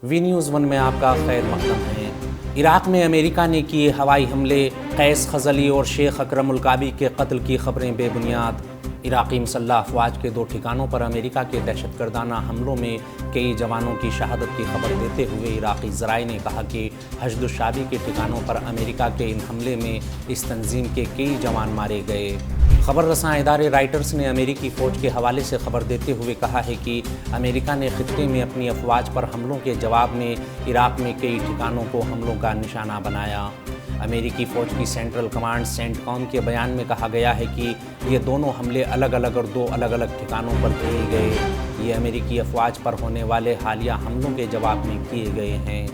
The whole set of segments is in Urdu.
وی نیوز ون میں آپ کا خیر مقدم ہے۔ عراق میں امریکہ نے کیے ہوائی حملے، قیس خزلی اور شیخ اکرم القابی کے قتل کی خبریں بے بنیاد۔ عراقی مسلح افواج کے 2 ٹھکانوں پر امریکہ کے دہشت گردانہ حملوں میں کئی جوانوں کی شہادت کی خبر دیتے ہوئے عراقی ذرائع نے کہا کہ حشد الشعبی کے ٹھکانوں پر امریکہ کے ان حملے میں اس تنظیم کے کئی جوان مارے گئے۔ خبر رساں ادارے رائٹرز نے امریکی فوج کے حوالے سے خبر دیتے ہوئے کہا ہے کہ امریکہ نے خطے میں اپنی افواج پر حملوں کے جواب میں عراق میں کئی ٹھکانوں کو حملوں کا نشانہ بنایا۔ امریکی فوج کی سینٹرل کمانڈ سینٹ کام کے بیان میں کہا گیا ہے کہ یہ دونوں حملے الگ الگ اور 2 الگ الگ ٹھکانوں پر کیے گئے۔ یہ امریکی افواج پر ہونے والے حالیہ حملوں کے جواب میں کیے گئے ہیں۔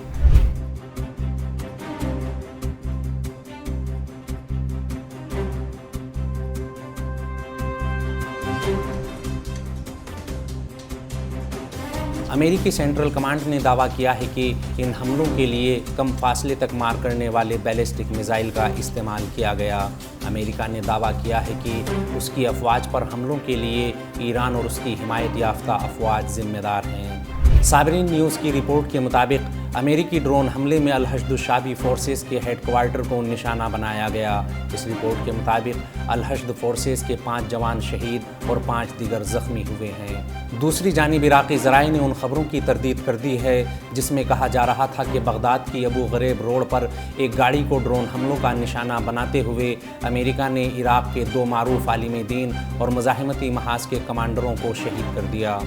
امریکی سینٹرل کمانڈ نے دعویٰ کیا ہے کہ ان حملوں کے لیے کم فاصلے تک مار کرنے والے بیلسٹک میزائل کا استعمال کیا گیا۔ امریکہ نے دعویٰ کیا ہے کہ اس کی افواج پر حملوں کے لیے ایران اور اس کی حمایت یافتہ افواج ذمہ دار ہیں۔ صابرین نیوز کی رپورٹ کے مطابق امریکی ڈرون حملے میں الحشد الشعبی فورسز کے ہیڈ کوارٹر کو نشانہ بنایا گیا۔ اس رپورٹ کے مطابق الحشد فورسز کے 5 جوان شہید اور 5 دیگر زخمی ہوئے ہیں۔ دوسری جانب عراقی ذرائع نے ان خبروں کی تردید کر دی ہے جس میں کہا جا رہا تھا کہ بغداد کی ابو غریب روڈ پر ایک گاڑی کو ڈرون حملوں کا نشانہ بناتے ہوئے امریکہ نے عراق کے 2 معروف عالم دین اور مزاحمتی محاذ کے کمانڈروں کو شہید کر دیا۔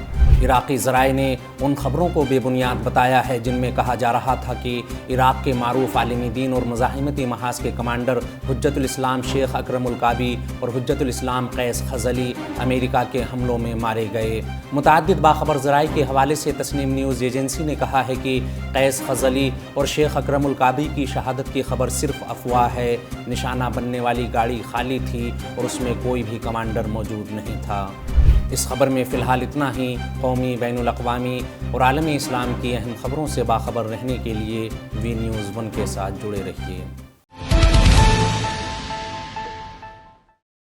عراقی ذرائع نے ان خبروں کو بے بنیاد بتایا ہے جن میں کہا جا رہا تھا کہ عراق کے معروف عالم دین اور مزاحمتی محاذ کے کمانڈر حجت الاسلام شیخ اکرم القابی اور حجت الاسلام قیس خزلی امریکہ کے حملوں میں مارے گئے۔ متعدد باخبر ذرائع کے حوالے سے تسنیم نیوز ایجنسی نے کہا ہے کہ قیس خزلی اور شیخ اکرم القابی کی شہادت کی خبر صرف افواہ ہے۔ نشانہ بننے والی گاڑی خالی تھی اور اس میں کوئی بھی کمانڈر موجود نہیں تھا۔ اس خبر میں فی الحال اتنا ہی۔ قومی، بین الاقوامی اور عالمی اسلام کی اہم خبروں سے باخبر رہنے کے لیے وی نیوز ون کے ساتھ جڑے رہیے۔